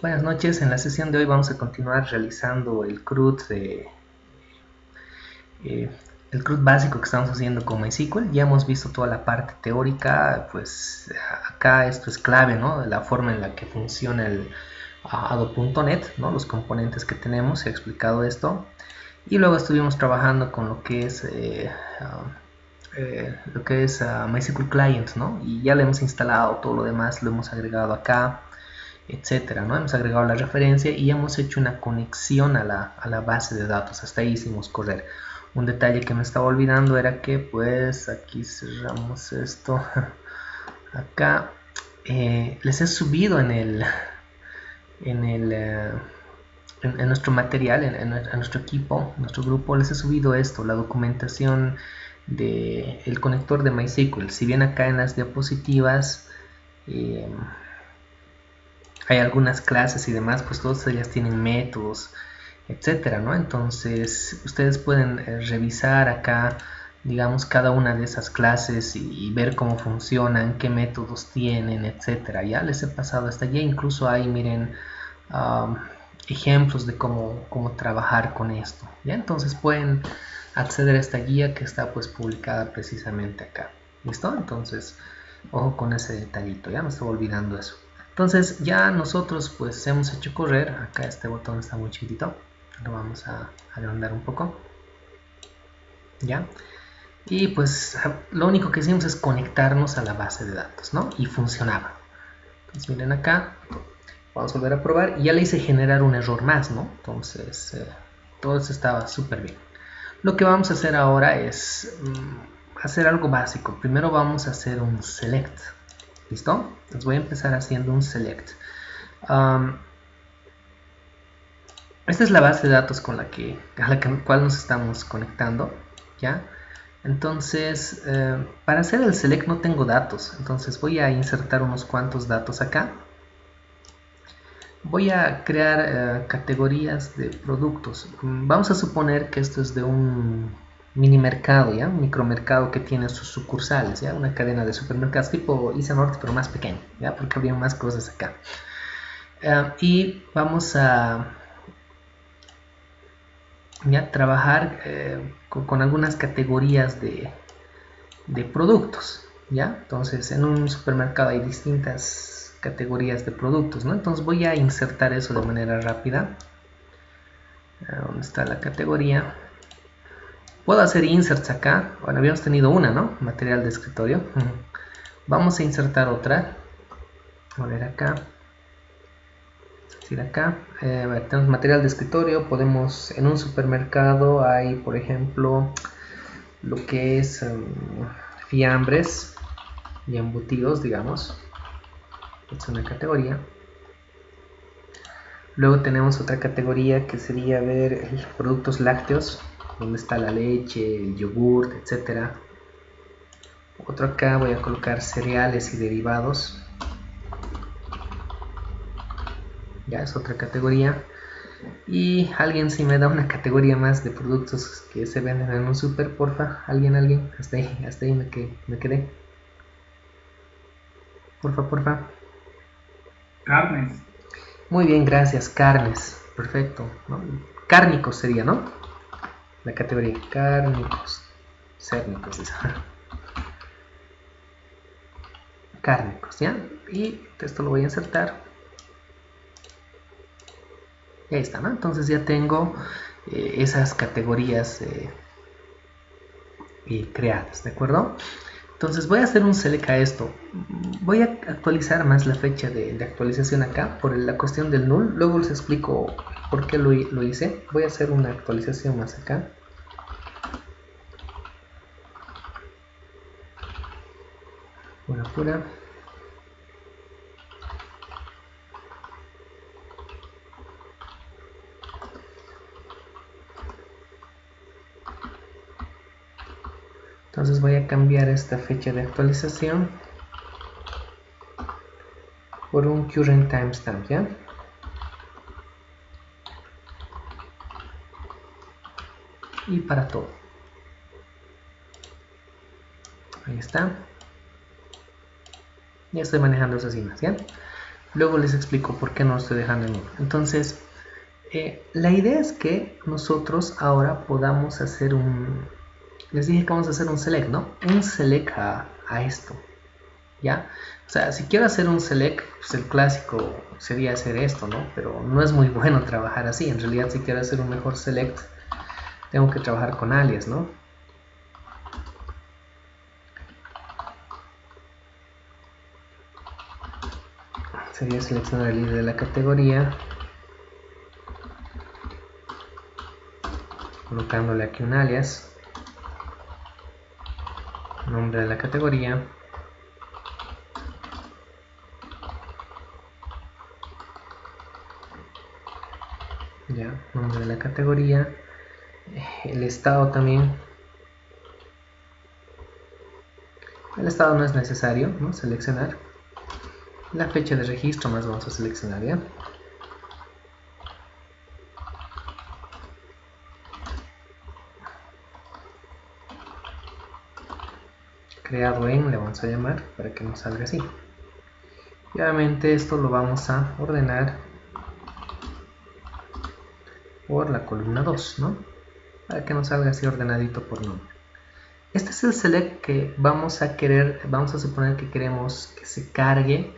Buenas noches, en la sesión de hoy vamos a continuar realizando el eh, CRUD básico que estamos haciendo con MySQL. Ya hemos visto toda la parte teórica, pues acá esto es clave, ¿no? La forma en la que funciona el Adobe.net, ¿no? Los componentes que tenemos, he explicado esto. Y luego estuvimos trabajando con lo que es MySQL Client, ¿no? Y ya le hemos instalado todo lo demás, lo hemos agregado acá, etcétera, ¿no? Hemos agregado la referencia y hemos hecho una conexión a la base de datos. Hasta ahí hicimos correr. Un detalle que me estaba olvidando era que, pues, aquí cerramos esto. Acá les he subido en nuestro material, en nuestro equipo, en nuestro grupo, les he subido esto, la documentación del conector de MySQL. Si bien acá en las diapositivas hay algunas clases y demás, pues todas ellas tienen métodos, etcétera, ¿no? Entonces ustedes pueden revisar acá, digamos, cada una de esas clases y ver cómo funcionan, qué métodos tienen, etcétera. Ya les he pasado hasta allá, incluso hay, miren, ejemplos de cómo trabajar con esto. ¿Ya? Entonces pueden acceder a esta guía que está pues publicada precisamente acá. ¿Listo? Entonces, ojo con ese detallito, ya me estaba olvidando eso. Entonces ya nosotros pues hemos hecho correr, acá este botón está muy chiquitito, lo vamos a agrandar un poco, ya, y pues lo único que hicimos es conectarnos a la base de datos, ¿no? Y funcionaba. Entonces miren acá, vamos a volver a probar y ya le hice generar un error más, ¿no? Entonces todo eso estaba súper bien. Lo que vamos a hacer ahora es hacer algo básico. Primero vamos a hacer un select. ¿Listo? Entonces voy a empezar haciendo un select. Esta es la base de datos con a la cual nos estamos conectando. ¿Ya? Entonces, para hacer el select no tengo datos. Entonces voy a insertar unos cuantos datos acá. Voy a crear categorías de productos. Vamos a suponer que esto es de un mini mercado, ¿ya? Un micromercado que tiene sus sucursales, ¿ya? Una cadena de supermercados tipo Isa Norte, pero más pequeño, ¿ya? Porque había más cosas acá. Y vamos a ya trabajar con algunas categorías de productos, ¿ya? Entonces, en un supermercado hay distintas categorías de productos, ¿no? Entonces voy a insertar eso de manera rápida. ¿Dónde está la categoría? Puedo hacer inserts acá. Bueno, habíamos tenido una, ¿no? Material de escritorio. Vamos a insertar otra. A ver acá. Acá. Tenemos material de escritorio. Podemos, en un supermercado hay, por ejemplo, lo que es fiambres y embutidos, digamos. Es una categoría. Luego tenemos otra categoría que sería ver productos lácteos, donde está la leche, el yogurt, etcétera. Otro acá voy a colocar cereales y derivados. Ya es otra categoría. Y alguien si me da una categoría más de productos que se venden en un super, porfa. Alguien. Hasta ahí me quedé. Porfa. Carnes. Muy bien, gracias. Carnes. Perfecto, ¿no? Cárnicos sería, ¿no? La categoría. Cárnicos. Cérnicos. Cárnicos, ¿ya? Y esto lo voy a insertar. Y ahí está, ¿no? Entonces ya tengo esas categorías creadas, ¿de acuerdo? Entonces voy a hacer un select a esto. Voy a actualizar más la fecha de actualización acá por la cuestión del null. Luego les explico por qué lo hice. Voy a hacer una actualización más acá. Pura. Entonces voy a cambiar esta fecha de actualización por un current timestamp, ¿ya? Y para todo. Ahí está. Ya estoy manejando esas imágenes, ¿ya? Luego les explico por qué no lo estoy dejando en 1. Entonces, la idea es que nosotros ahora podamos hacer un... Les dije que vamos a hacer un select, ¿no? Un select a esto, ¿ya? O sea, si quiero hacer un select, pues el clásico sería hacer esto, ¿no? Pero no es muy bueno trabajar así. En realidad, si quiero hacer un mejor select, tengo que trabajar con alias, ¿no? Sería seleccionar el líder de la categoría, colocándole aquí un alias, nombre de la categoría, ya, nombre de la categoría, el estado también. El estado no es necesario, ¿no? Seleccionar. La fecha de registro más vamos a seleccionar, ¿ya? Creado en, le vamos a llamar para que nos salga así. Y obviamente esto lo vamos a ordenar por la columna 2, ¿no? Para que nos salga así ordenadito por nombre. Este es el select que vamos a suponer que queremos que se cargue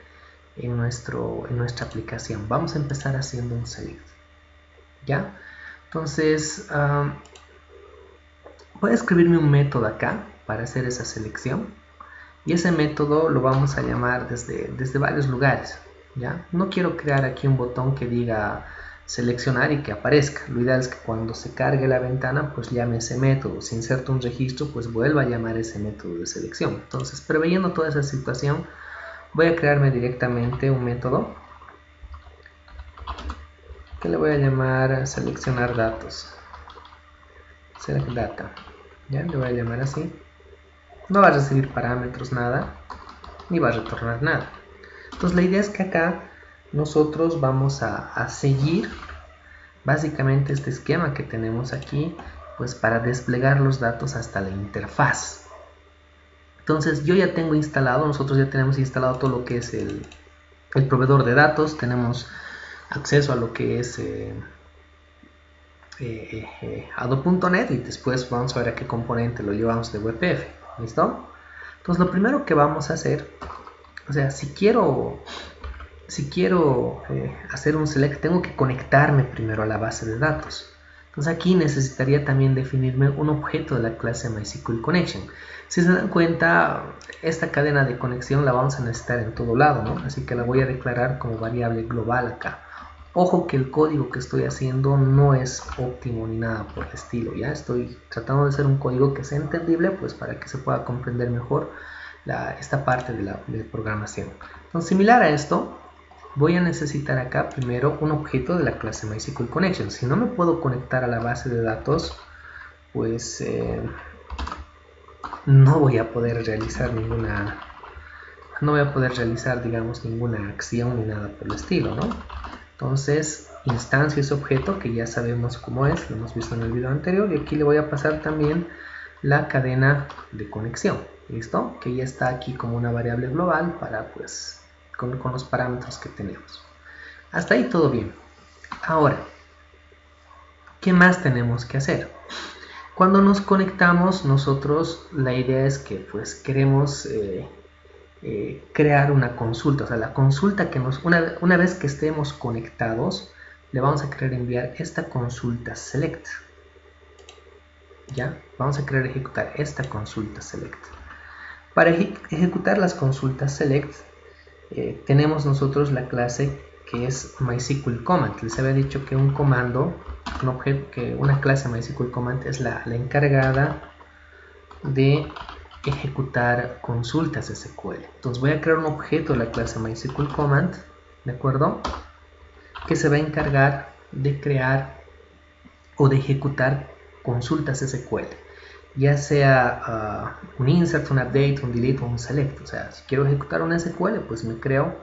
en nuestra aplicación. Vamos a empezar haciendo un select, ¿ya? Entonces, voy a escribirme un método acá para hacer esa selección. Y ese método lo vamos a llamar desde varios lugares, ¿ya? No quiero crear aquí un botón que diga seleccionar y que aparezca. Lo ideal es que cuando se cargue la ventana, pues llame ese método. Si inserto un registro, pues vuelva a llamar ese método de selección. Entonces, preveyendo toda esa situación, voy a crearme directamente un método que le voy a llamar seleccionar datos. Select data. ¿Ya? Le voy a llamar así. No va a recibir parámetros, nada, ni va a retornar nada. Entonces la idea es que acá nosotros vamos a seguir básicamente este esquema que tenemos aquí, pues para desplegar los datos hasta la interfaz. Entonces yo ya tengo instalado, nosotros ya tenemos instalado todo lo que es el proveedor de datos, tenemos acceso a lo que es Adobe.net y después vamos a ver a qué componente lo llevamos de WebF. ¿Listo? Entonces lo primero que vamos a hacer, o sea, si quiero hacer un select, tengo que conectarme primero a la base de datos. Entonces aquí necesitaría también definirme un objeto de la clase MySQL Connection. Si se dan cuenta, esta cadena de conexión la vamos a necesitar en todo lado, ¿no? Así que la voy a declarar como variable global acá. Ojo que el código que estoy haciendo no es óptimo ni nada por el estilo, ya estoy tratando de hacer un código que sea entendible, pues para que se pueda comprender mejor esta parte de la programación. Entonces, similar a esto, voy a necesitar acá primero un objeto de la clase MySQL Connection. Si no me puedo conectar a la base de datos, pues no voy a poder realizar digamos, ninguna acción ni nada por el estilo, ¿no? Entonces, instancio ese objeto que ya sabemos cómo es, lo hemos visto en el video anterior, y aquí le voy a pasar también la cadena de conexión, ¿listo? Que ya está aquí como una variable global para, pues, con los parámetros que tenemos. Hasta ahí todo bien. Ahora, ¿qué más tenemos que hacer? Cuando nos conectamos, nosotros la idea es que, pues, queremos crear una consulta, o sea, la consulta que una vez que estemos conectados, le vamos a querer enviar esta consulta select. ¿Ya? Vamos a querer ejecutar esta consulta select. Para ejecutar las consultas select, tenemos nosotros la clase que es MySQL Command. Les había dicho que un comando, una clase MySQL Command es la encargada de ejecutar consultas SQL. Entonces voy a crear un objeto de la clase MySQL Command, ¿de acuerdo? Que se va a encargar de crear o de ejecutar consultas SQL, ya sea un insert, un update, un delete o un select. O sea, si quiero ejecutar un SQL, pues me creo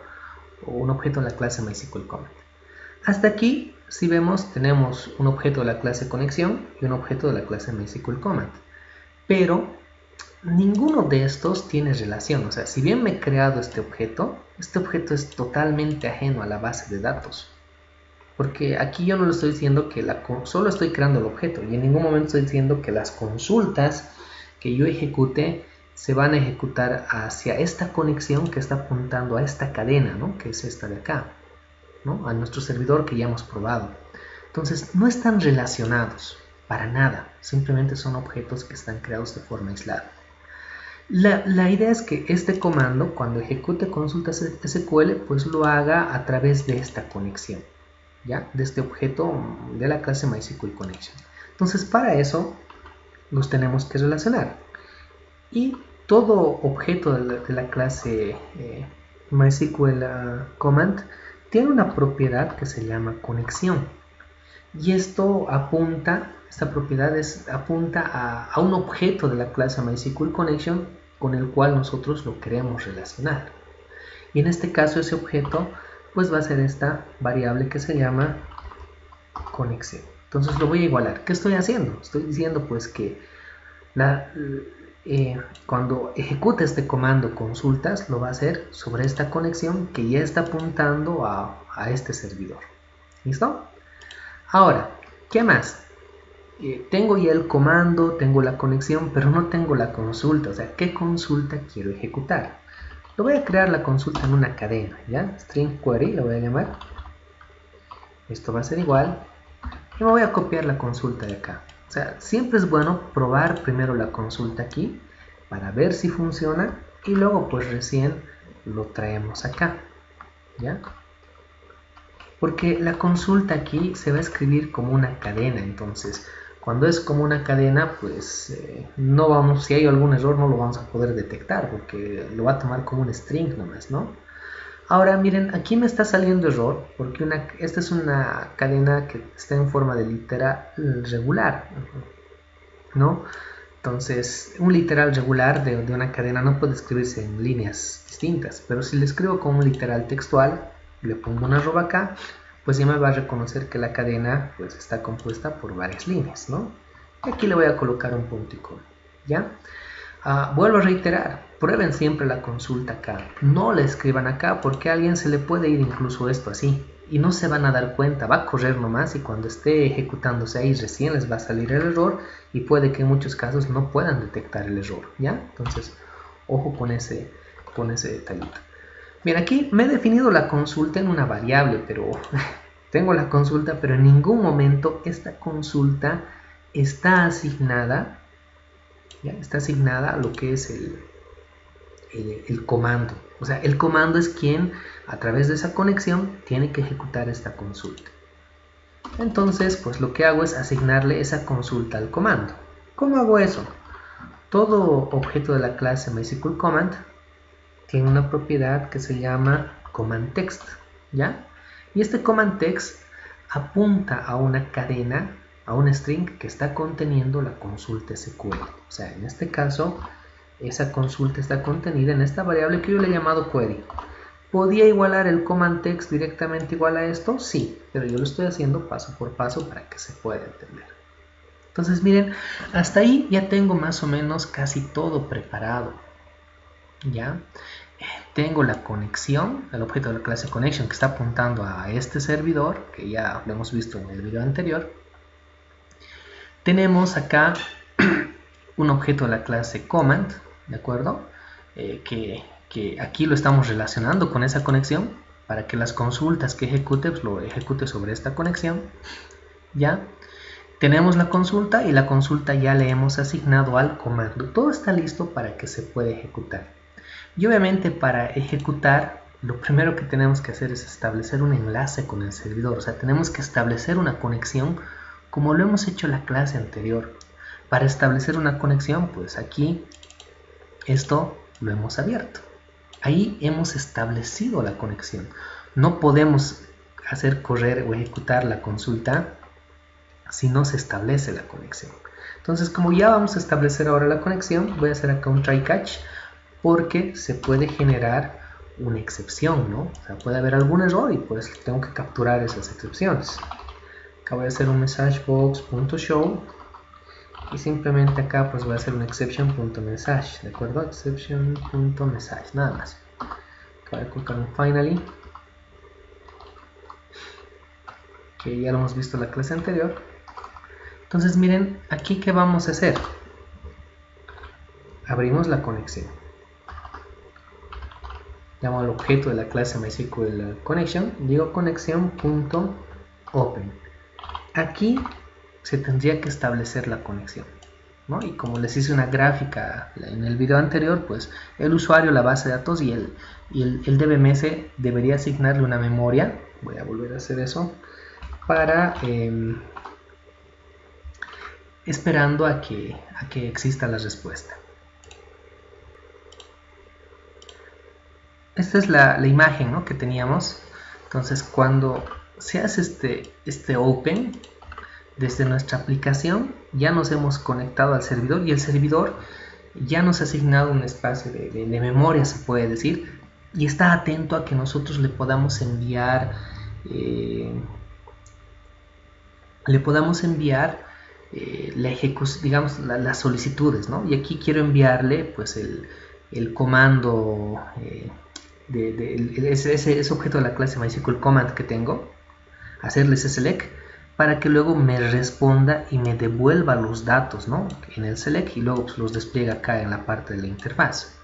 un objeto en la clase MySQL Command. Hasta aquí, si vemos, tenemos un objeto de la clase conexión y un objeto de la clase MySQL Command. Pero ninguno de estos tiene relación. O sea, si bien me he creado este objeto es totalmente ajeno a la base de datos. Porque aquí yo no le estoy diciendo que solo estoy creando el objeto y en ningún momento estoy diciendo que las consultas que yo ejecute se van a ejecutar hacia esta conexión que está apuntando a esta cadena, ¿no? Que es esta de acá, ¿no? A nuestro servidor que ya hemos probado. Entonces no están relacionados para nada, simplemente son objetos que están creados de forma aislada. La idea es que este comando, cuando ejecute consultas SQL, pues lo haga a través de esta conexión, ¿ya? De este objeto de la clase MySQL Connection. Entonces para eso los tenemos que relacionar. Y todo objeto de la clase MySQL Command tiene una propiedad que se llama conexión. Y esto esta propiedad apunta a un objeto de la clase MySQL Connection con el cual nosotros lo queremos relacionar. Y en este caso ese objeto pues va a ser esta variable que se llama conexión. Entonces lo voy a igualar. ¿Qué estoy haciendo? Estoy diciendo pues que cuando ejecute este comando consultas lo va a hacer sobre esta conexión que ya está apuntando a este servidor. ¿Listo? Ahora, ¿qué más? Tengo ya el comando, tengo la conexión, pero no tengo la consulta. O sea, ¿qué consulta quiero ejecutar? Lo voy a crear la consulta en una cadena, ¿ya? String query, lo voy a llamar. Esto va a ser igual. Y me voy a copiar la consulta de acá. O sea, siempre es bueno probar primero la consulta aquí para ver si funciona y luego pues recién lo traemos acá, ¿ya? Porque la consulta aquí se va a escribir como una cadena, entonces cuando es como una cadena pues si hay algún error no lo vamos a poder detectar porque lo va a tomar como un string nomás, ¿no? Ahora miren, aquí me está saliendo error porque esta es una cadena que está en forma de literal regular, ¿no? Entonces un literal regular de una cadena no puede escribirse en líneas distintas, pero si le escribo como un literal textual, le pongo una arroba acá, pues ya me va a reconocer que la cadena pues está compuesta por varias líneas, ¿no? Y aquí le voy a colocar un punto y coma, ¿ya? Vuelvo a reiterar, prueben siempre la consulta acá, no la escriban acá porque a alguien se le puede ir incluso esto así y no se van a dar cuenta, va a correr nomás y cuando esté ejecutándose ahí recién les va a salir el error y puede que en muchos casos no puedan detectar el error, ¿ya? Entonces, ojo con ese detallito. Bien, aquí me he definido la consulta en una variable, pero tengo la consulta, pero en ningún momento esta consulta está asignada, ¿ya? Está asignada a lo que es el comando. O sea, el comando es quien, a través de esa conexión, tiene que ejecutar esta consulta. Entonces, pues lo que hago es asignarle esa consulta al comando. ¿Cómo hago eso? Todo objeto de la clase MySQL Command tiene una propiedad que se llama command text, ¿ya? Y este command text apunta a una cadena, a un string que está conteniendo la consulta SQL. O sea, en este caso, esa consulta está contenida en esta variable que yo le he llamado query. ¿Podía igualar el command text directamente igual a esto? Sí, pero yo lo estoy haciendo paso por paso para que se pueda entender. Entonces miren, hasta ahí ya tengo más o menos casi todo preparado, ¿ya? Tengo la conexión, el objeto de la clase connection que está apuntando a este servidor, que ya lo hemos visto en el video anterior. Tenemos acá un objeto de la clase command, ¿de acuerdo? Que aquí lo estamos relacionando con esa conexión para que las consultas que ejecute, pues lo ejecute sobre esta conexión, ¿ya? Tenemos la consulta y la consulta ya le hemos asignado al comando. Todo está listo para que se pueda ejecutar. Y obviamente para ejecutar, lo primero que tenemos que hacer es establecer un enlace con el servidor. O sea, tenemos que establecer una conexión como lo hemos hecho en la clase anterior. Para establecer una conexión, pues aquí esto lo hemos abierto. Ahí hemos establecido la conexión. No podemos hacer correr o ejecutar la consulta si no se establece la conexión. Entonces, como ya vamos a establecer ahora la conexión, voy a hacer acá un try catch porque se puede generar una excepción, ¿no? O sea, puede haber algún error y pues tengo que capturar esas excepciones. Acá voy a hacer un messagebox.show y simplemente acá pues voy a hacer un exception.message, ¿de acuerdo? Exception.message, nada más. Voy a colocar un finally, que ya lo hemos visto en la clase anterior. Entonces miren, aquí ¿qué vamos a hacer? Abrimos la conexión. Llamo al objeto de la clase MySQL Connection, digo conexión.open. Aquí se tendría que establecer la conexión, ¿no? Y como les hice una gráfica en el video anterior, pues el usuario, la base de datos y el DBMS debería asignarle una memoria. Voy a volver a hacer eso para esperando a que exista la respuesta. Esta es la imagen, ¿no?, que teníamos. Entonces cuando se hace este open desde nuestra aplicación, ya nos hemos conectado al servidor y el servidor ya nos ha asignado un espacio de memoria, se puede decir, y está atento a que nosotros le podamos enviar la ejecución, digamos, las solicitudes, ¿no? Y aquí quiero enviarle pues el comando ese objeto de la clase MySQL command que tengo, hacerle ese select para que luego me responda y me devuelva los datos, ¿no?, en el select, y luego pues los despliega acá en la parte de la interfaz.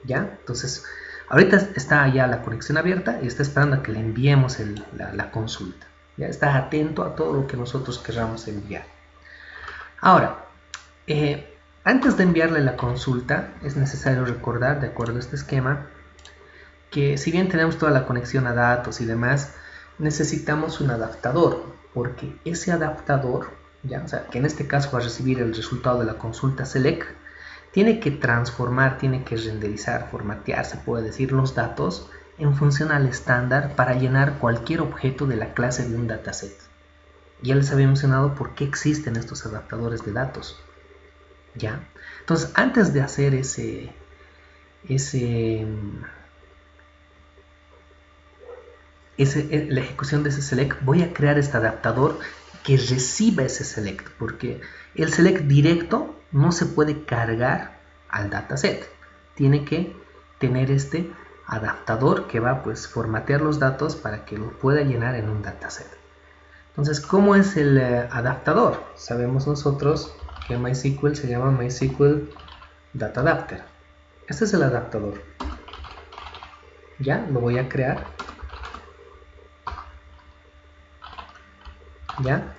¿Ya? Entonces ahorita está ya la conexión abierta y está esperando a que le enviemos la consulta. ¿Ya? Está atento a todo lo que nosotros querramos enviar. Ahora, antes de enviarle la consulta es necesario recordar, de acuerdo a este esquema, que si bien tenemos toda la conexión a datos y demás, necesitamos un adaptador, porque ese adaptador, ¿ya?, o sea, que en este caso va a recibir el resultado de la consulta select, tiene que transformar, tiene que renderizar, formatear, se puede decir, los datos en función al estándar para llenar cualquier objeto de la clase de un dataset. Ya les había mencionado por qué existen estos adaptadores de datos. ¿Ya? Entonces, antes de hacer la ejecución de ese select, voy a crear este adaptador que reciba ese select, porque el select directo no se puede cargar al dataset. Tiene que tener este adaptador que va pues formatear los datos para que lo pueda llenar en un dataset. Entonces, ¿cómo es el adaptador? Sabemos nosotros que MySQL se llama MySQL Data Adapter. Este es el adaptador. Ya, lo voy a crear. ¿Ya?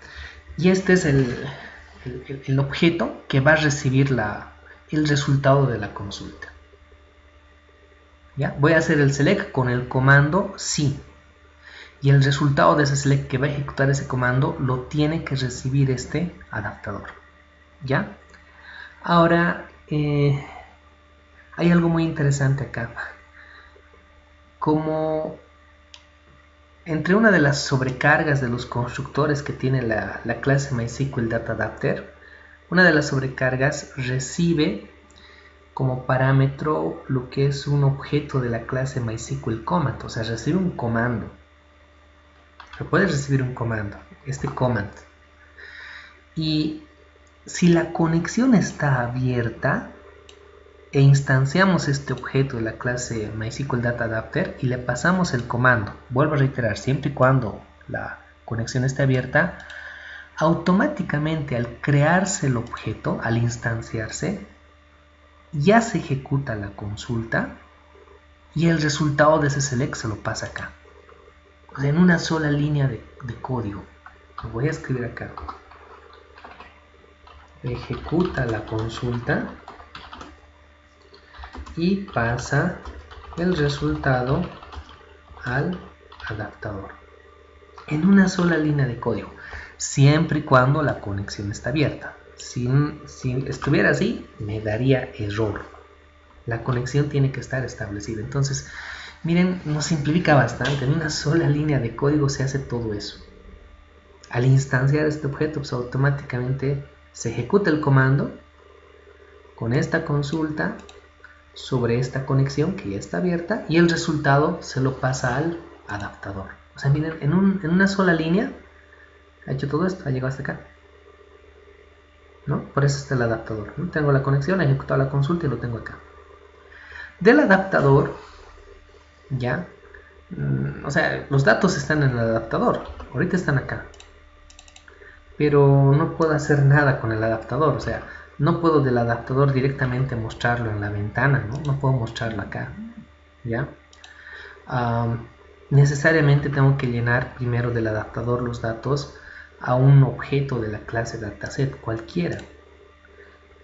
Y este es el objeto que va a recibir el resultado de la consulta. ¿Ya? Voy a hacer el select con el comando sí. Y el resultado de ese select que va a ejecutar ese comando lo tiene que recibir este adaptador. ¿Ya? Ahora, hay algo muy interesante acá. Como entre una de las sobrecargas de los constructores que tiene la clase MySQL Data Adapter, una de las sobrecargas recibe como parámetro lo que es un objeto de la clase MySQL Command, o sea, recibe un comando. Puede recibir un comando, este command. Y si la conexión está abierta e instanciamos este objeto de la clase MySQL Data Adapter y le pasamos el comando, vuelvo a reiterar, siempre y cuando la conexión esté abierta, automáticamente al crearse el objeto, al instanciarse, ya se ejecuta la consulta y el resultado de ese select se lo pasa acá. O sea, en una sola línea de código. Lo voy a escribir acá. Ejecuta la consulta y pasa el resultado al adaptador. En una sola línea de código. Siempre y cuando la conexión está abierta. Si estuviera así, me daría error. La conexión tiene que estar establecida. Entonces, miren, nos simplifica bastante. En una sola línea de código se hace todo eso. Al instanciar este objeto, pues automáticamente se ejecuta el comando con esta consulta sobre esta conexión que ya está abierta y el resultado se lo pasa al adaptador. O sea, miren, en una sola línea ha hecho todo esto, ha llegado hasta acá. ¿no? Por eso está el adaptador, ¿no? Tengo la conexión, he ejecutado la consulta y lo tengo acá. Del adaptador, ya, o sea, los datos están en el adaptador, ahorita están acá, pero no puedo hacer nada con el adaptador, o sea, no puedo del adaptador directamente mostrarlo en la ventana, ¿no? No puedo mostrarlo acá, ¿ya? Necesariamente tengo que llenar primero del adaptador los datos a un objeto de la clase dataset cualquiera.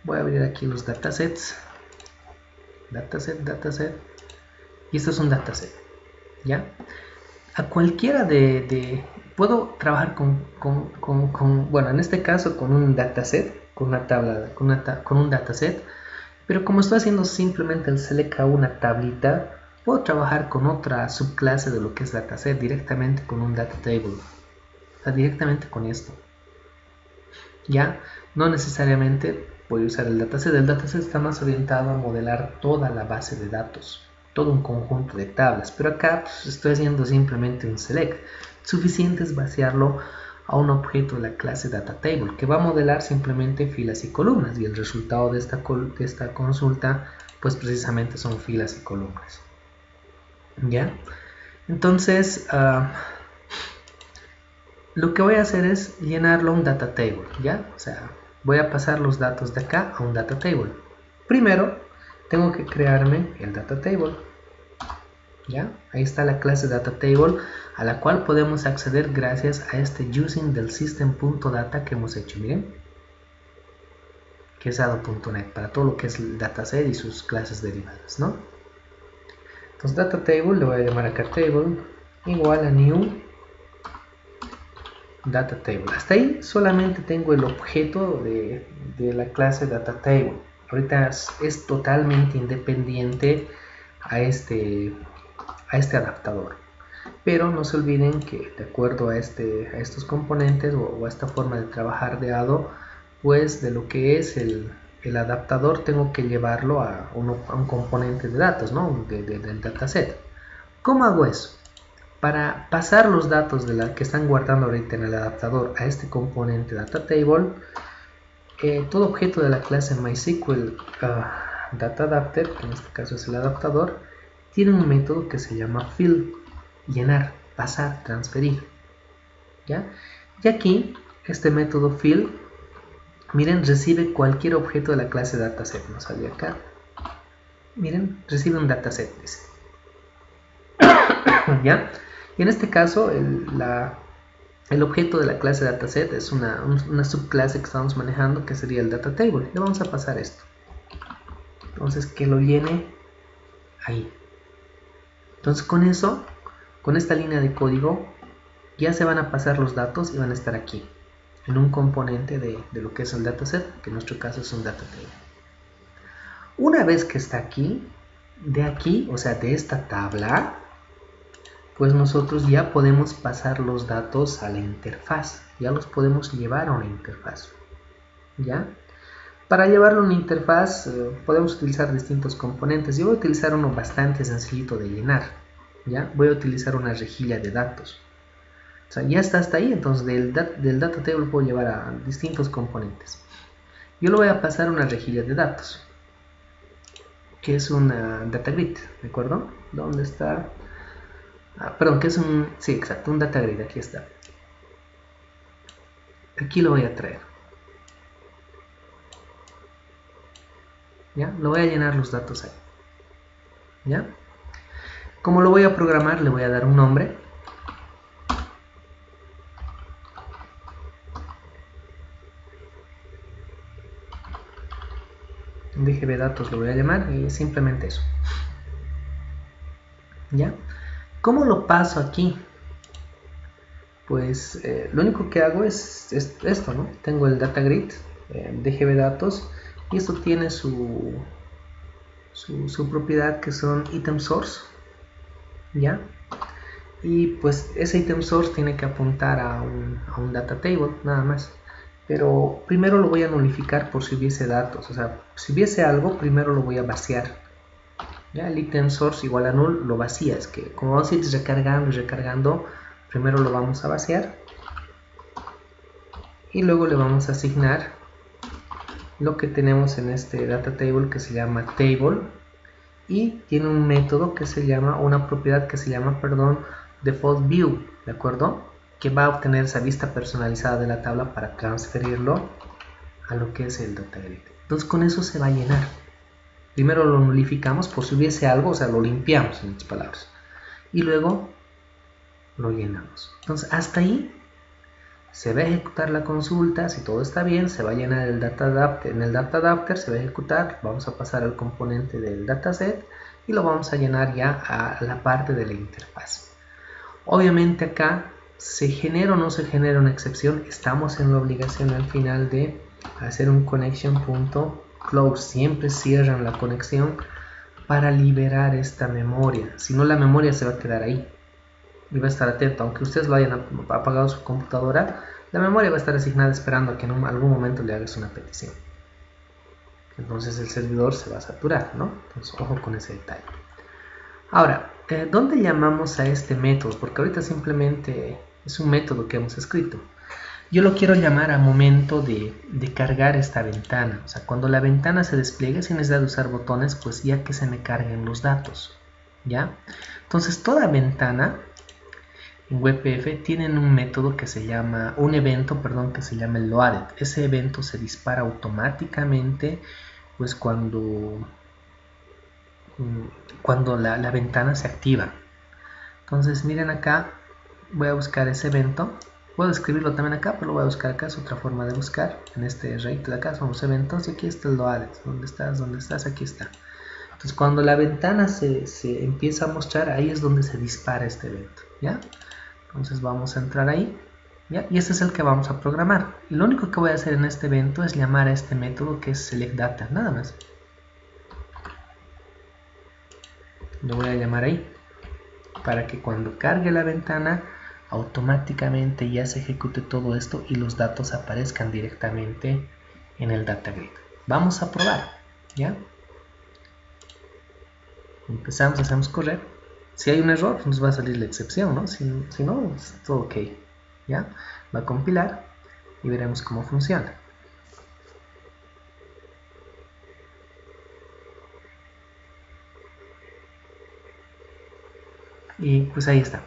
Voy a abrir aquí los datasets, dataset, y esto es un dataset, ¿ya? A cualquiera puedo trabajar bueno, en este caso con un dataset, con una tabla, con un dataset, pero como estoy haciendo simplemente el select a una tablita, puedo trabajar con otra subclase de lo que es dataset directamente con un data table, o sea, directamente con esto, ¿ya? No necesariamente voy a usar el dataset. El dataset está más orientado a modelar toda la base de datos, todo un conjunto de tablas, pero acá pues, estoy haciendo simplemente un select. Suficiente es vaciarlo a un objeto de la clase datatable que va a modelar simplemente filas y columnas, y el resultado de esta consulta pues precisamente son filas y columnas, ¿ya? Entonces lo que voy a hacer es llenarlo a un data table, ¿ya? O sea, voy a pasar los datos de acá a un data table. Primero tengo que crearme el data table, ¿ya? Ahí está la clase data table a la cual podemos acceder gracias a este using del system.data que hemos hecho, miren, que es ado.net para todo lo que es el dataset y sus clases derivadas, ¿no? Entonces data table, le voy a llamar acá table igual a new data table. Hasta ahí solamente tengo el objeto de la clase data table. Ahorita es totalmente independiente a este adaptador, pero no se olviden que de acuerdo a estos componentes o a esta forma de trabajar de ADO, pues de lo que es el adaptador tengo que llevarlo a un componente de datos, ¿no? Del dataset. ¿Cómo hago eso? Para pasar los datos de la que están guardando ahorita en el adaptador a este componente data table, todo objeto de la clase MySQL data adapter, que en este caso es el adaptador, tiene un método que se llama fill, llenar, pasar, transferir, ¿ya? Y aquí este método fill, miren, recibe cualquier objeto de la clase dataset. Nos salió acá, miren, recibe un dataset, dice. ¿Ya? Y en este caso el objeto de la clase dataset es una subclase que estamos manejando, que sería el data table. Le vamos a pasar esto, entonces que lo llene ahí. Entonces con eso, con esta línea de código, ya se van a pasar los datos y van a estar aquí en un componente de lo que es el dataset, que en nuestro caso es un data table. Una vez que está aquí, de aquí, o sea de esta tabla, pues nosotros ya podemos pasar los datos a la interfaz, ya los podemos llevar a una interfaz, ¿ya? Para llevarlo a una interfaz podemos utilizar distintos componentes. Yo voy a utilizar uno bastante sencillito de llenar, ¿ya? Voy a utilizar una rejilla de datos. O sea, ya está hasta ahí, entonces del data table puedo llevar a distintos componentes. Yo lo voy a pasar a una rejilla de datos, que es una data grid, ¿de acuerdo? ¿Dónde está? Perdón, que es sí, exacto, un data grid, aquí está. Aquí lo voy a traer. ¿Ya? Lo voy a llenar los datos ahí. ¿Ya? Como lo voy a programar, le voy a dar un nombre. DGB datos lo voy a llamar y simplemente eso. ¿Ya? ¿Cómo lo paso aquí? Pues lo único que hago es esto, ¿no? Tengo el data grid, DGB datos, y esto tiene su propiedad, que son item source, ¿ya? Y pues ese item source tiene que apuntar a un data table, nada más. Pero primero lo voy a nulificar por si hubiese datos, o sea, si hubiese algo, primero lo voy a vaciar. ¿Ya? El item source igual a null lo vacía, es que como vamos a ir recargando y recargando, primero lo vamos a vaciar y luego le vamos a asignar lo que tenemos en este data table que se llama table y tiene un método que se llama, una propiedad que se llama, perdón, default view, ¿de acuerdo? Que va a obtener esa vista personalizada de la tabla para transferirlo a lo que es el data grid. Entonces con eso se va a llenar. Primero lo nulificamos por si hubiese algo, o sea, lo limpiamos en otras palabras. Y luego lo llenamos. Entonces hasta ahí se va a ejecutar la consulta, si todo está bien, se va a llenar el data adapter, en el data adapter se va a ejecutar, vamos a pasar al componente del dataset y lo vamos a llenar ya a la parte de la interfaz. Obviamente acá se genera o no se genera una excepción, estamos en la obligación al final de hacer un connection.close, siempre cierran la conexión para liberar esta memoria, si no la memoria se va a quedar ahí. Y va a estar atento, aunque ustedes lo hayan apagado su computadora, la memoria va a estar asignada esperando a que en algún momento le hagas una petición. Entonces el servidor se va a saturar, ¿no? Entonces ojo con ese detalle. Ahora, ¿dónde llamamos a este método? Porque ahorita simplemente es un método que hemos escrito. Yo lo quiero llamar a momento de cargar esta ventana. O sea, cuando la ventana se despliegue sin necesidad de usar botones, pues ya que se me carguen los datos, ¿ya? Entonces toda ventana en WebPF tienen un método que se llama, un evento, perdón, que se llama el loaded. Ese evento se dispara automáticamente, pues cuando la ventana se activa. Entonces miren acá, voy a buscar ese evento. Puedo escribirlo también acá, pero lo voy a buscar acá, es otra forma de buscar. En este reito de acá son los eventos y aquí está el loaded. ¿Dónde estás? ¿Dónde estás? Aquí está. Entonces cuando la ventana se empieza a mostrar, ahí es donde se dispara este evento, ¿ya? Entonces vamos a entrar ahí, ¿ya? Y este es el que vamos a programar. Y lo único que voy a hacer en este evento es llamar a este método que es selectData, nada más. Lo voy a llamar ahí, para que cuando cargue la ventana, automáticamente ya se ejecute todo esto y los datos aparezcan directamente en el data grid. Vamos a probar, ¿ya? Empezamos, hacemos correr. Si hay un error, nos va a salir la excepción, ¿no? Si no, es todo ok, ¿ya? Va a compilar y veremos cómo funciona. Y pues ahí está,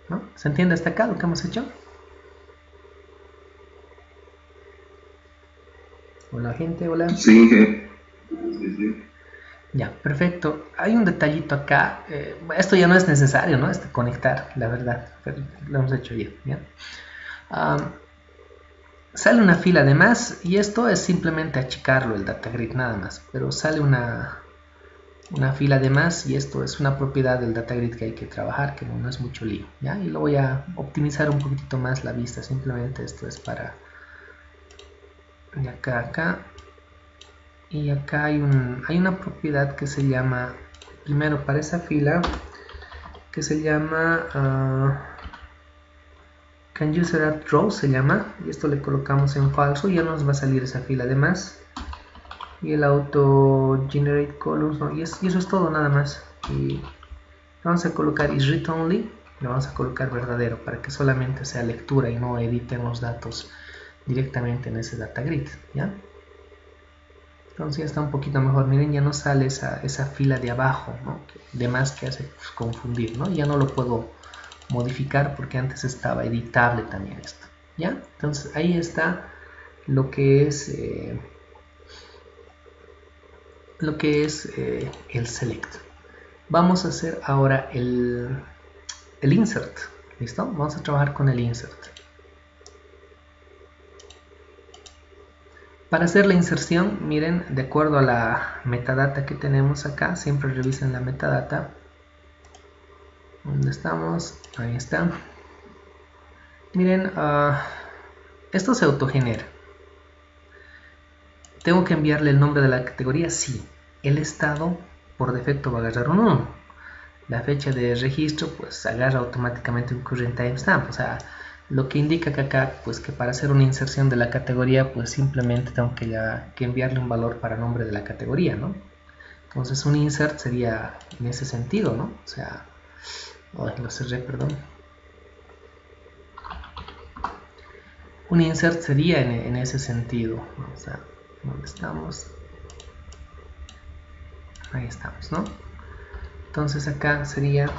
¿no? ¿Se entiende hasta acá lo que hemos hecho? Hola gente, hola. Sí. Ya, perfecto. Hay un detallito acá. Esto ya no es necesario, ¿no? Conectar, la verdad. Pero lo hemos hecho bien, ¿ya? Sale una fila de más y esto es simplemente achicarlo el data grid nada más. Pero sale una fila de más y esto es una propiedad del data grid que hay que trabajar, que no es mucho lío, ¿ya? Y lo voy a optimizar un poquitito más la vista. Simplemente esto es para de acá a acá. Y acá hay una propiedad que se llama, primero para esa fila, que se llama can user add row, se llama, y esto le colocamos en falso y ya nos va a salir esa fila de más. Y el auto generate columns, ¿no? y eso es todo nada más. Y vamos a colocar is read only, le vamos a colocar verdadero para que solamente sea lectura y no editen los datos directamente en ese data grid, ¿ya? Entonces ya está un poquito mejor. Miren, ya no sale esa fila de abajo, ¿no? De más que hace confundir, ¿no? Ya no lo puedo modificar porque antes estaba editable también esto, ¿ya? Entonces ahí está lo que es el select. Vamos a hacer ahora el insert, ¿listo? Vamos a trabajar con el insert. Para hacer la inserción, miren, de acuerdo a la metadata que tenemos acá, siempre revisen la metadata. ¿Dónde estamos? Ahí está. Miren, esto se autogenera. ¿Tengo que enviarle el nombre de la categoría? Sí. El estado, por defecto, va a agarrar un 1. La fecha de registro, pues agarra automáticamente un current timestamp. O sea, lo que indica que acá, pues que para hacer una inserción de la categoría, pues simplemente tengo que enviarle un valor para nombre de la categoría, ¿no? Entonces un insert sería en ese sentido, ¿no? O sea, lo cerré, perdón. un insert sería en ese sentido. Vamos a, ¿dónde estamos? Ahí estamos, ¿no? Entonces acá sería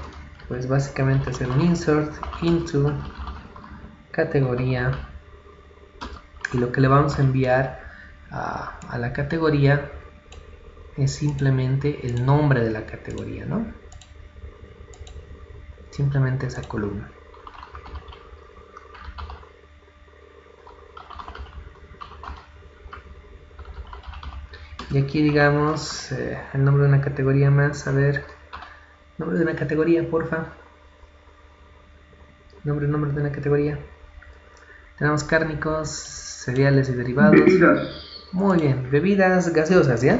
pues básicamente hacer un insert into categoría, y lo que le vamos a enviar a la categoría es simplemente el nombre de la categoría, ¿no? Simplemente esa columna. Y aquí digamos el nombre de una categoría más. A ver, nombre de una categoría, porfa. Nombre de una categoría. Tenemos cárnicos, cereales y derivados. Bebidas. Muy bien, bebidas gaseosas, ¿ya?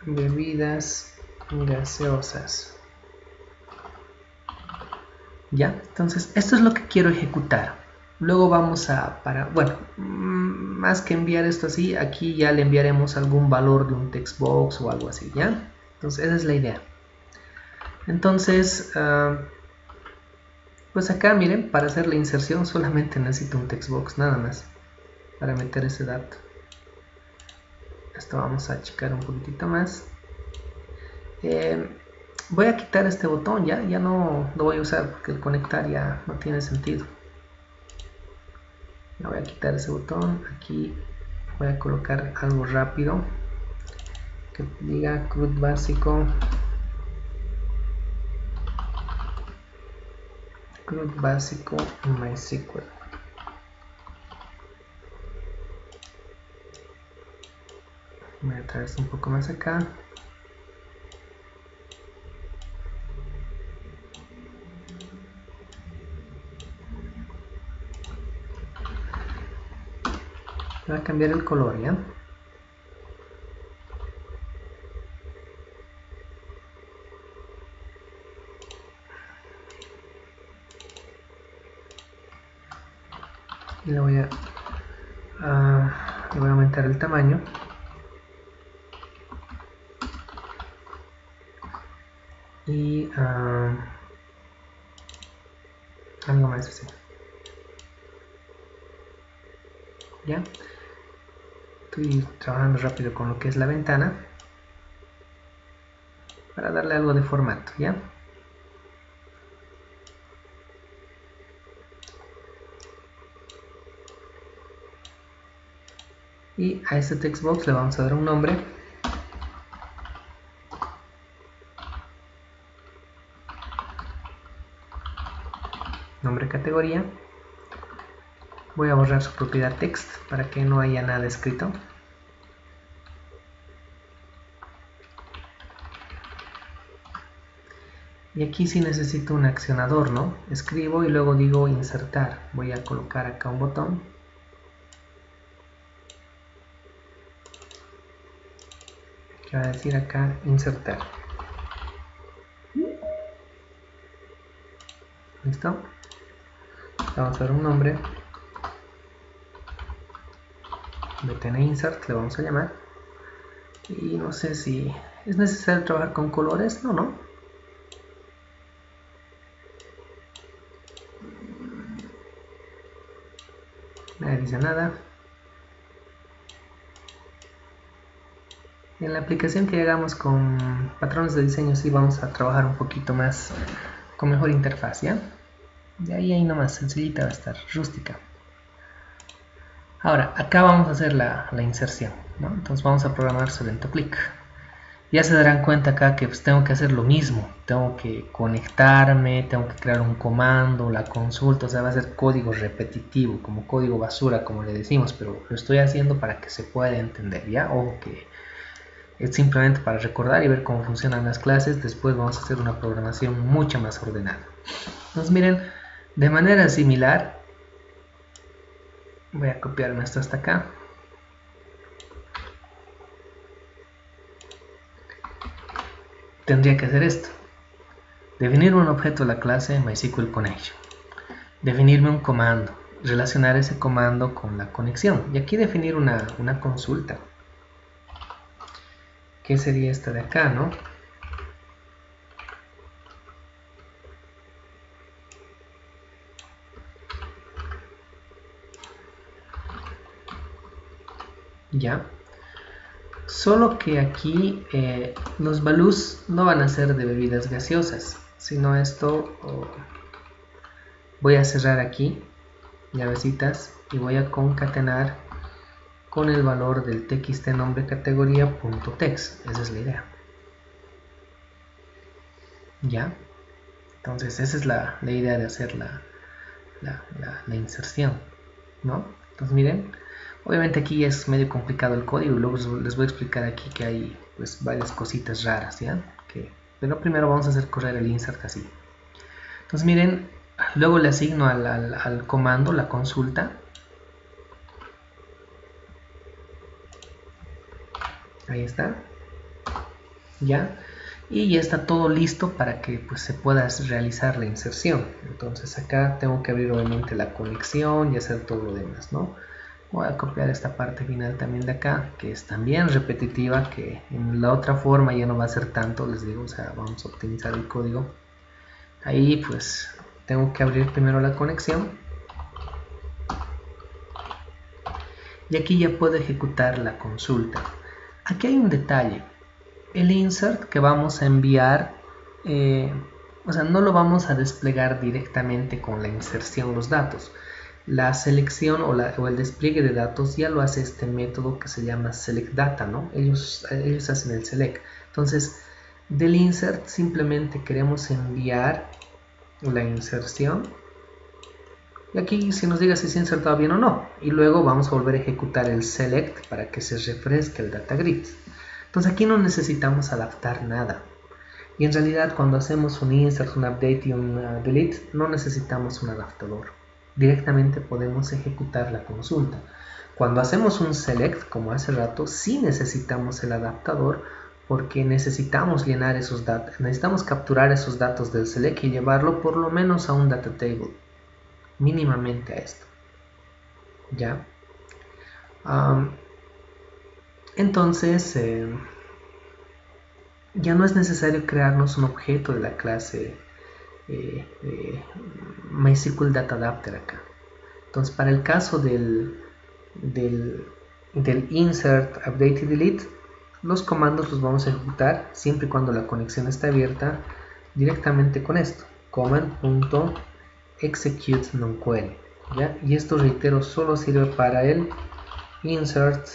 Bebidas gaseosas. Ya, entonces esto es lo que quiero ejecutar. Luego vamos a, bueno, más que enviar esto así, aquí ya le enviaremos algún valor de un text box o algo así, ¿ya? Entonces esa es la idea. Entonces, pues acá miren, para hacer la inserción solamente necesito un text box, nada más, para meter ese dato. Esto vamos a achicar un poquitito más. Voy a quitar este botón, ya no lo voy a usar porque el conectar ya no tiene sentido. Ya voy a quitar ese botón. Aquí voy a colocar algo rápido que diga CRUD básico, MySQL. Voy a traer esto un poco más acá. Voy a cambiar el color, ¿ya? Y le voy a aumentar el tamaño. Y algo más así. ¿Ya? Estoy trabajando rápido con lo que es la ventana para darle algo de formato, ¿ya? Y a este text box le vamos a dar un nombre. Nombre categoría. Voy a borrar su propiedad text para que no haya nada escrito. Y aquí sí necesito un accionador, ¿no? Escribo y luego digo insertar. Voy a colocar acá un botón. Que va a decir acá insertar. ¿Listo? Vamos a dar un nombre. btn insert le vamos a llamar. Y no sé si es necesario trabajar con colores. No. Nadie dice nada. En la aplicación que hagamos con patrones de diseño sí vamos a trabajar un poquito más con mejor interfaz, ¿ya? De ahí nomás, sencillita va a estar, rústica. Ahora, acá vamos a hacer la inserción, ¿no? Entonces vamos a programar sobre click. Ya se darán cuenta acá que pues, tengo que hacer lo mismo. Tengo que conectarme, tengo que crear un comando, la consulta, o sea, va a ser código repetitivo, como código basura, como le decimos, pero lo estoy haciendo para que se pueda entender, ¿ya? Ojo que es simplemente para recordar y ver cómo funcionan las clases. Después vamos a hacer una programación mucho más ordenada. Entonces miren, de manera similar, voy a copiarme esto hasta acá. Tendría que hacer esto. Definir un objeto de la clase MySQL Connection. Definirme un comando. Relacionar ese comando con la conexión. Y aquí definir una consulta. ¿Qué sería esta de acá, no? ¿ya? Solo que aquí los values no van a ser de bebidas gaseosas, sino esto voy a cerrar aquí llavecitas y voy a concatenar con el valor del txt nombre categoría punto text. Esa es la idea, ¿ya? Entonces esa es la idea de hacer la inserción, ¿no? Entonces miren, obviamente aquí es medio complicado el código y luego les voy a explicar aquí que hay pues varias cositas raras, ¿ya? Pero primero vamos a hacer correr el insert así. Entonces miren, luego le asigno al comando la consulta. Ahí está, ¿ya? Y ya está todo listo para que pues, se pueda realizar la inserción. Entonces acá tengo que abrir obviamente la conexión y hacer todo lo demás, ¿no? Voy a copiar esta parte final también de acá, que es también repetitiva, que en la otra forma ya no va a ser tanto, les digo, o sea, vamos a optimizar el código. Ahí pues tengo que abrir primero la conexión. Y aquí ya puedo ejecutar la consulta. Aquí hay un detalle. El insert que vamos a enviar, o sea, no lo vamos a desplegar directamente con la inserción los datos. La selección o el despliegue de datos ya lo hace este método que se llama selectData, ¿no? Ellos hacen el select. Entonces, del insert simplemente queremos enviar la inserción. Y aquí si nos diga si se ha insertado bien o no. Y luego vamos a volver a ejecutar el select para que se refresque el data grid. Entonces aquí no necesitamos adaptar nada. Y en realidad cuando hacemos un insert, un update y un delete, no necesitamos un adaptador. Directamente podemos ejecutar la consulta. Cuando hacemos un select, como hace rato, sí necesitamos el adaptador porque necesitamos llenar esos datos, necesitamos capturar esos datos del select y llevarlo por lo menos a un data table, mínimamente a esto. ¿Ya? Entonces, ya no es necesario crearnos un objeto de la clase MySQL Data Adapter acá. Entonces, para el caso del insert, update y delete, los comandos los vamos a ejecutar siempre y cuando la conexión esté abierta directamente con esto, command.execute nonquery, ¿ya? Y esto, reitero, solo sirve para el insert,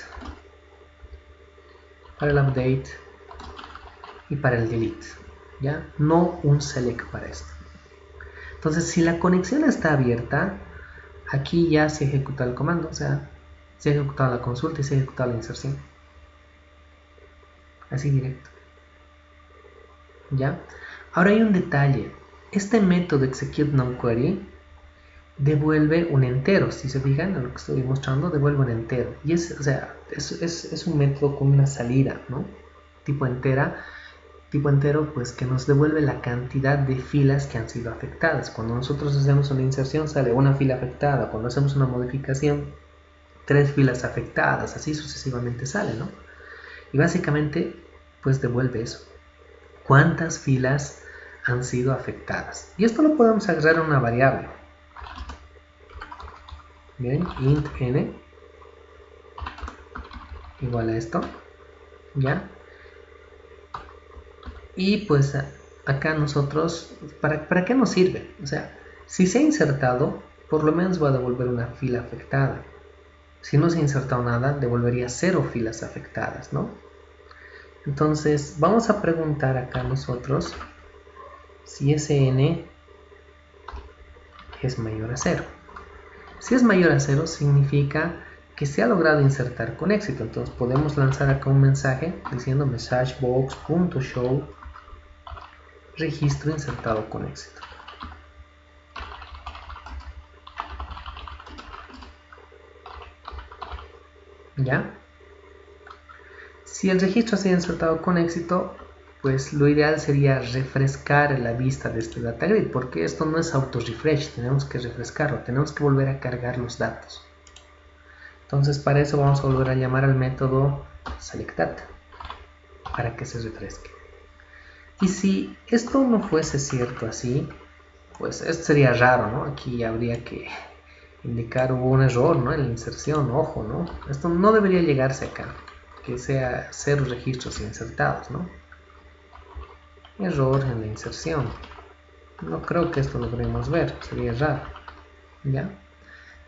para el update y para el delete, ¿ya? No un select para esto. Entonces, si la conexión está abierta, aquí ya se ejecuta el comando, o sea, se ha ejecutado la consulta y se ha ejecutado la inserción. Así directo. ¿Ya? Ahora hay un detalle. Este método execute nonquery devuelve un entero. Si se fijan en lo que estoy mostrando, devuelve un entero. Y es un método con una salida, ¿no? Tipo entero, pues que nos devuelve la cantidad de filas que han sido afectadas. Cuando nosotros hacemos una inserción sale una fila afectada. Cuando hacemos una modificación, 3 filas afectadas. Así sucesivamente sale, ¿no? Y básicamente, pues devuelve eso. ¿Cuántas filas han sido afectadas? Y esto lo podemos agregar a una variable. Bien, int n igual a esto, ¿ya? Y pues acá nosotros, ¿para qué nos sirve? O sea, si se ha insertado, por lo menos va a devolver una fila afectada. Si no se ha insertado nada, devolvería 0 filas afectadas, ¿no? Entonces, vamos a preguntar acá nosotros si SN es mayor a 0. Si es mayor a 0, significa que se ha logrado insertar con éxito. Entonces, podemos lanzar acá un mensaje diciendo messagebox.show registro insertado con éxito. ¿Ya? Si el registro se ha insertado con éxito, pues lo ideal sería refrescar la vista de este data grid, porque esto no es auto refresh, tenemos que refrescarlo, tenemos que volver a cargar los datos. Entonces para eso vamos a volver a llamar al método selectData para que se refresque. Y si esto no fuese cierto así, pues esto sería raro, ¿no? Aquí habría que indicar hubo un error, ¿no? En la inserción, ojo, ¿no? Esto no debería llegarse acá, que sea 0 registros insertados, ¿no? Error en la inserción. No creo que esto logremos ver, sería raro, ¿ya?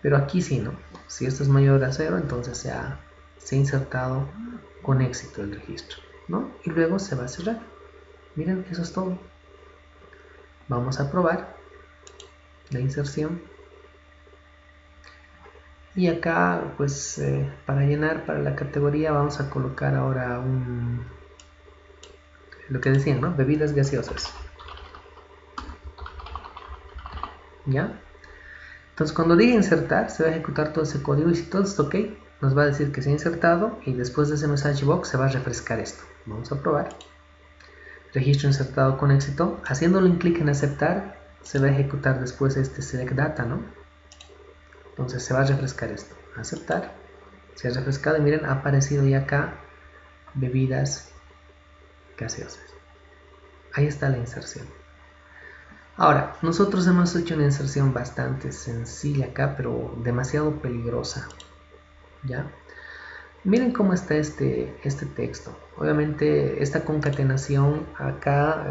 Pero aquí sí, ¿no? Si esto es mayor a 0, entonces se ha insertado con éxito el registro, ¿no? Y luego se va a cerrar. Miren, eso es todo. Vamos a probar la inserción. Y acá, pues, para llenar para la categoría vamos a colocar ahora lo que decían, ¿no? Bebidas gaseosas. ¿Ya? Entonces cuando diga insertar, se va a ejecutar todo ese código y si todo está ok, nos va a decir que se ha insertado y después de ese message box se va a refrescar esto. Vamos a probar. Registro insertado con éxito. Haciéndole un clic en aceptar, se va a ejecutar después este select data, ¿no? Entonces se va a refrescar esto. Aceptar. Se ha refrescado y miren, ha aparecido ya acá bebidas gaseosas. Ahí está la inserción. Ahora, nosotros hemos hecho una inserción bastante sencilla acá, pero demasiado peligrosa. ¿Ya? Miren cómo está este texto. Obviamente esta concatenación acá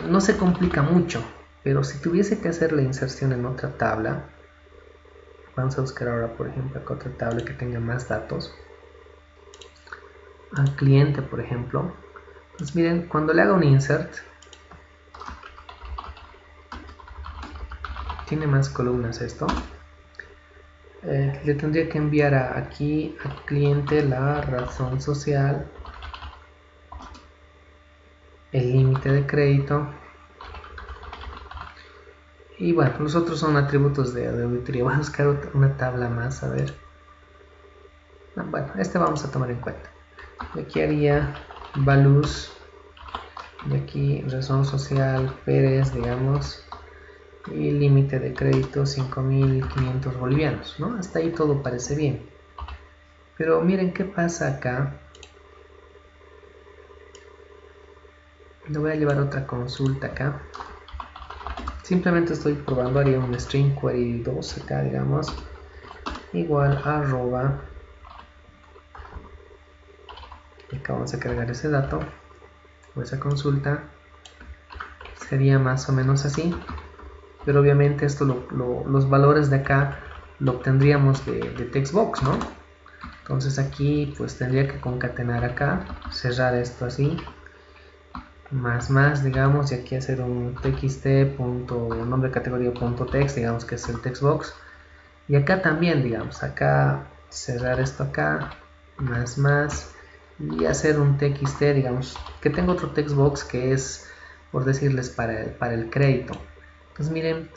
no se complica mucho, pero si tuviese que hacer la inserción en otra tabla, vamos a buscar ahora por ejemplo acá otra tabla que tenga más datos, al cliente por ejemplo, pues miren, cuando le haga un insert, tiene más columnas esto, le tendría que enviar aquí al cliente la razón social, el límite de crédito y bueno, los otros son atributos de auditoría. Voy a buscar una tabla más, a ver. Bueno, este vamos a tomar en cuenta. Y aquí haría values y aquí razón social Pérez, digamos, y límite de crédito 5.500 bolivianos, ¿no? Hasta ahí todo parece bien. Pero miren qué pasa acá. Le voy a llevar otra consulta acá. Simplemente estoy probando, haría un string query 2 acá, digamos, igual a arroba. Acá vamos a cargar ese dato o esa consulta. Sería más o menos así. Pero obviamente esto los valores de acá lo obtendríamos de textbox, ¿no? Entonces aquí pues tendría que concatenar acá, cerrar esto así, más digamos, y aquí hacer un txt.nombre categoría.text, digamos que es el textbox, y acá también, digamos, acá cerrar esto acá, más y hacer un txt, digamos, que tengo otro textbox que es, por decirles, para el crédito. Entonces miren,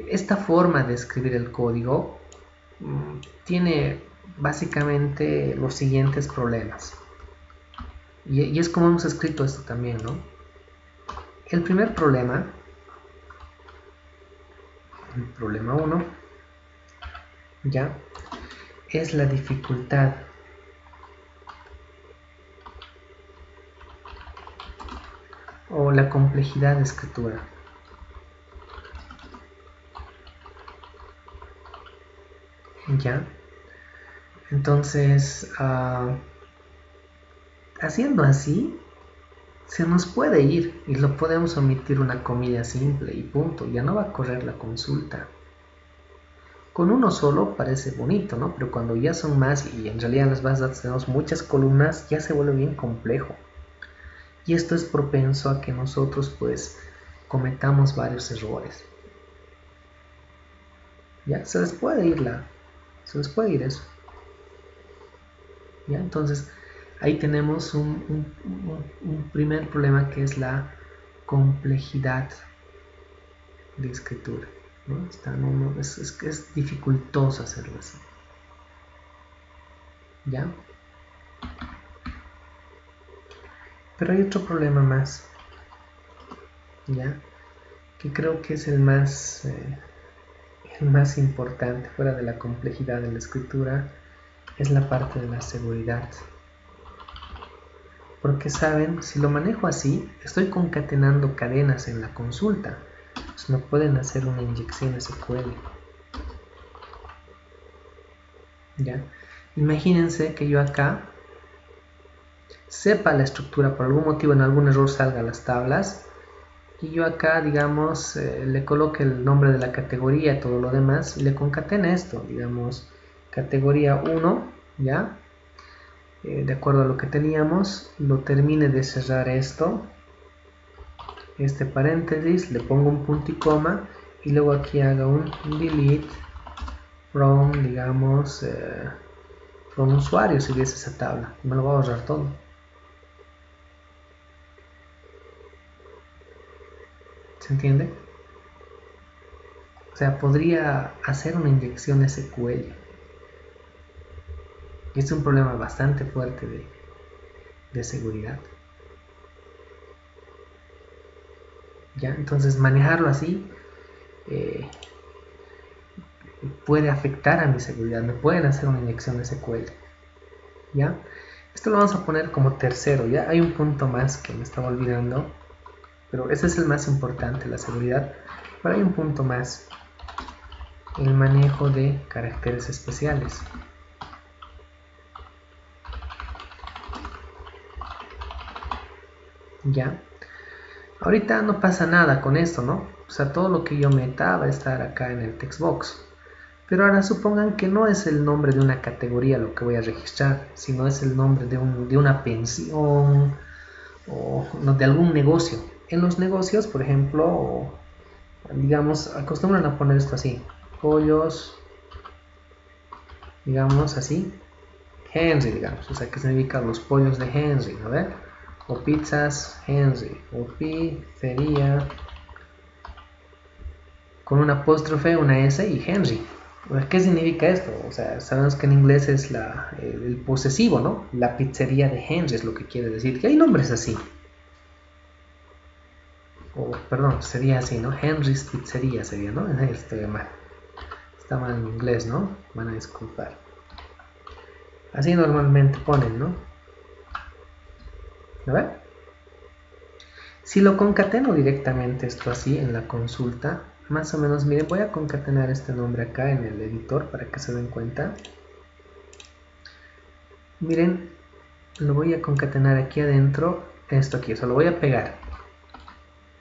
esta forma de escribir el código tiene básicamente los siguientes problemas. Y es como hemos escrito esto también, ¿no? El primer problema, el problema 1, ya, es la dificultad. O la complejidad de escritura. ¿Ya? Entonces, haciendo así, se nos puede ir y lo podemos omitir una comilla simple y punto, ya no va a correr la consulta. Con uno solo parece bonito, ¿no? Pero cuando ya son más y en realidad en las bases de datos tenemos muchas columnas, ya se vuelve bien complejo. Y esto es propenso a que nosotros pues cometamos varios errores. ¿Ya? Se les puede ir eso. ¿Ya? Entonces ahí tenemos un primer problema que es la complejidad de escritura, ¿no? Es dificultoso hacerlo así. ¿Ya? Pero hay otro problema más, ¿ya? Que creo que es el más importante fuera de la complejidad de la escritura, es la parte de la seguridad. Porque saben, si lo manejo así, estoy concatenando cadenas en la consulta, pues me pueden hacer una inyección SQL. ¿ya? Imagínense que yo acá sepa la estructura, por algún motivo en algún error salga a las tablas, y yo acá, digamos, le coloque el nombre de la categoría, todo lo demás, y le concatene esto, digamos, categoría 1, ¿ya? De acuerdo a lo que teníamos, lo termine de cerrar esto, este paréntesis, le pongo un punto y coma, y luego aquí haga un delete from, digamos, from usuario, si hubiese esa tabla, me lo voy a ahorrar todo. ¿Se entiende? O sea, podría hacer una inyección SQL. Y es un problema bastante fuerte de seguridad. ¿Ya? Entonces, manejarlo así puede afectar a mi seguridad. Me pueden hacer una inyección de SQL. ¿Ya? Esto lo vamos a poner como tercero. Ya hay un punto más que me estaba olvidando, pero ese es el más importante, la seguridad. Pero hay un punto más, el manejo de caracteres especiales. ¿Ya? Ahorita no pasa nada con esto, ¿no? O sea, todo lo que yo meta va a estar acá en el textbox. Pero ahora supongan que no es el nombre de una categoría lo que voy a registrar, sino es el nombre de una pensión o no, de algún negocio. En los negocios, por ejemplo, digamos, acostumbran a poner esto así: pollos, digamos así, Henry, digamos, o sea, que significa los pollos de Henry, ¿no ve? O pizzas Henry, o pizzería, con un apóstrofe, una S y Henry. ¿Qué significa esto? O sea, sabemos que en inglés es el posesivo, ¿no? La pizzería de Henry es lo que quiere decir. Que hay nombres así. O, perdón, sería así, ¿no? Henry's Pizzería sería, ¿no? Estoy mal. Está mal en inglés, ¿no? Van a disculpar. Así normalmente ponen, ¿no? ¿A ver? Si lo concateno directamente esto así en la consulta, más o menos, miren, voy a concatenar este nombre acá en el editor para que se den cuenta. Miren, lo voy a concatenar aquí adentro, esto aquí, o sea, lo voy a pegar.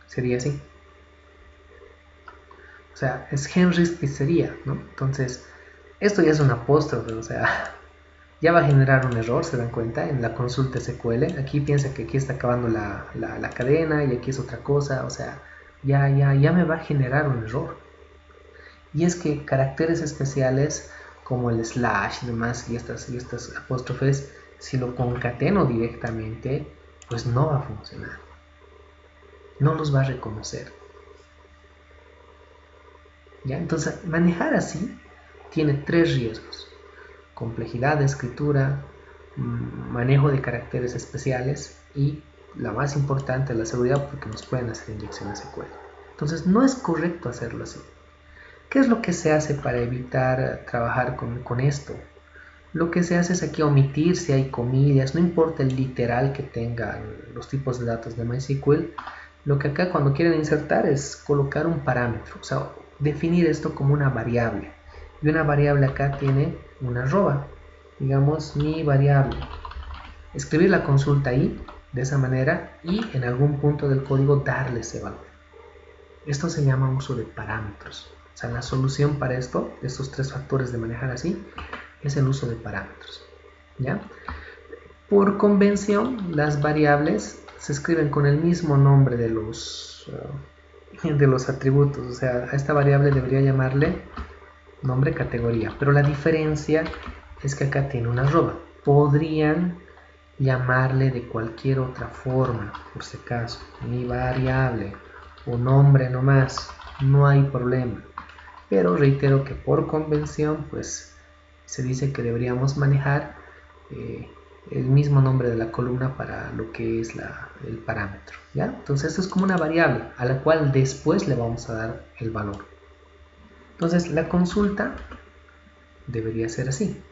Sería así. O sea, es Henry's Pizzería, ¿no? Entonces, esto ya es un apóstrofe, o sea, ya va a generar un error, ¿se dan cuenta? En la consulta SQL, aquí piensa que aquí está acabando la cadena y aquí es otra cosa, o sea, ya me va a generar un error. Y es que caracteres especiales como el slash y demás y estas apóstrofes, si lo concateno directamente, pues no va a funcionar. No los va a reconocer. ¿Ya? Entonces, manejar así tiene tres riesgos: complejidad de escritura, manejo de caracteres especiales y, la más importante, la seguridad, porque nos pueden hacer inyecciones SQL. Entonces, no es correcto hacerlo así. ¿Qué es lo que se hace para evitar trabajar con esto? Lo que se hace es aquí omitir si hay comillas, no importa el literal que tengan los tipos de datos de MySQL. Lo que acá cuando quieren insertar es colocar un parámetro, o sea, definir esto como una variable. Y una variable acá tiene una arroba, digamos mi variable. Escribir la consulta ahí, de esa manera, y en algún punto del código darle ese valor. Esto se llama uso de parámetros. O sea, la solución para esto, estos tres factores de manejar así, es el uso de parámetros. ¿Ya? Por convención, las variables se escriben con el mismo nombre de los atributos. O sea, a esta variable debería llamarle nombre categoría. Pero la diferencia es que acá tiene una arroba. Podrían llamarle de cualquier otra forma, por si acaso, mi variable o nombre nomás, no hay problema. Pero reitero que por convención, pues se dice que deberíamos manejar el mismo nombre de la columna para lo que es el parámetro, ¿ya? Entonces esto es como una variable a la cual después le vamos a dar el valor. Entonces la consulta debería ser así,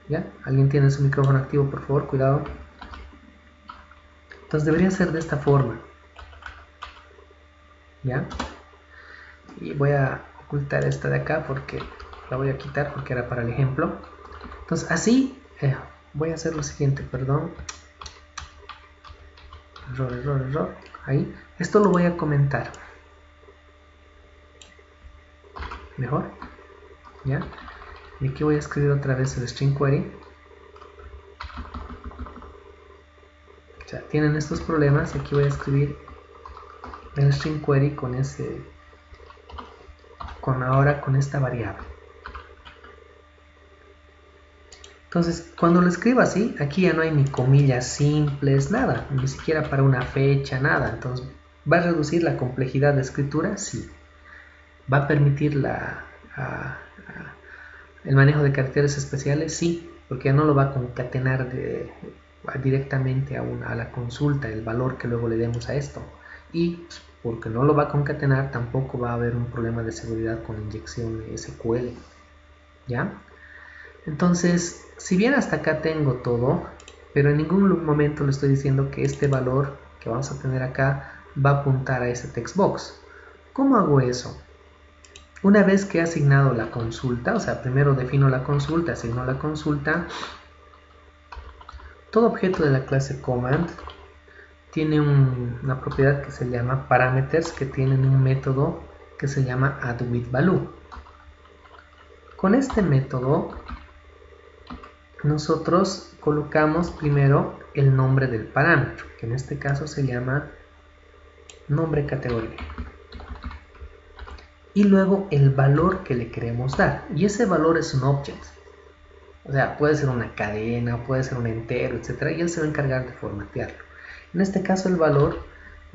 ¿ya? ¿Alguien tiene su micrófono activo, por favor? Cuidado. Entonces debería ser de esta forma, ¿ya? Y voy a ocultar esta de acá porque la voy a quitar porque era para el ejemplo. Entonces así voy a hacer lo siguiente, perdón. Error. Ahí. Esto lo voy a comentar. Mejor. ¿Ya? Y aquí voy a escribir otra vez el string query. O sea, tienen estos problemas. Aquí voy a escribir el string query con ahora con esta variable. Entonces, cuando lo escribo así, aquí ya no hay ni comillas simples, nada, ni siquiera para una fecha, nada. Entonces, ¿va a reducir la complejidad de escritura? Sí. ¿Va a permitir el manejo de caracteres especiales? Sí, porque ya no lo va a concatenar directamente a la consulta, el valor que luego le demos a esto. Y porque no lo va a concatenar, tampoco va a haber un problema de seguridad con inyección SQL. ¿Ya? Entonces, si bien hasta acá tengo todo, pero en ningún momento le estoy diciendo que este valor que vamos a tener acá va a apuntar a ese textbox. ¿Cómo hago eso? Una vez que he asignado la consulta, o sea, primero defino la consulta, asigno la consulta, todo objeto de la clase command tiene una propiedad que se llama parameters, que tienen un método que se llama addWithValue. Con este método nosotros colocamos primero el nombre del parámetro, que en este caso se llama nombre categoría, y luego el valor que le queremos dar, y ese valor es un object, o sea, puede ser una cadena, puede ser un entero, etcétera, y él se va a encargar de formatearlo. En este caso el valor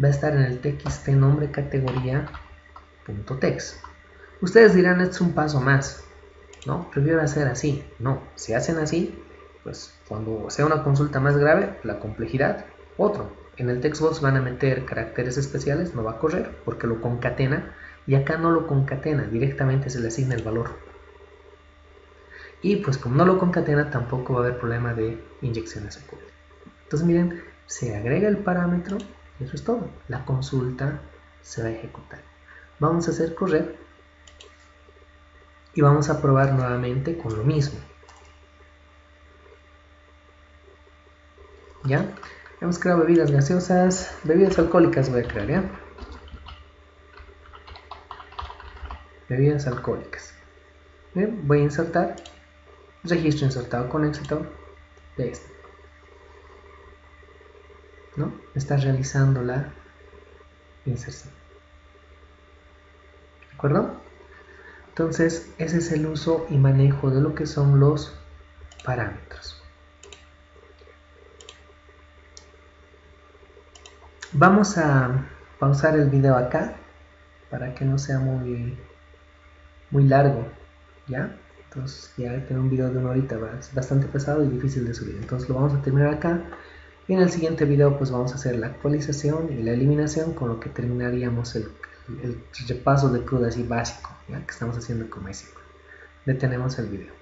va a estar en el txt nombre categoría.text. Ustedes dirán, esto es un paso más, ¿no? Prefiero hacer así. No, si hacen así, pues cuando sea una consulta más grave, la complejidad, otro. En el textbox van a meter caracteres especiales, no va a correr porque lo concatena, y acá no lo concatena, directamente se le asigna el valor. Y pues como no lo concatena, tampoco va a haber problema de inyección SQL. Entonces miren, se agrega el parámetro y eso es todo. La consulta se va a ejecutar. Vamos a hacer correr y vamos a probar nuevamente con lo mismo. ¿Ya? Hemos creado bebidas gaseosas, bebidas alcohólicas voy a crear, ¿ya? Bebidas alcohólicas. Bien, voy a insertar, registro insertado con éxito de este. ¿No? Está realizando la inserción. ¿De acuerdo? Entonces, ese es el uso y manejo de lo que son los parámetros. Vamos a pausar el video acá para que no sea muy largo, ¿ya? Entonces ya tener un video de 1 horita es bastante pesado y difícil de subir. Entonces lo vamos a terminar acá. Y en el siguiente video pues vamos a hacer la actualización y la eliminación, con lo que terminaríamos el repaso de CRUD así básico, ¿ya? Que estamos haciendo con MySQL. Detenemos el video.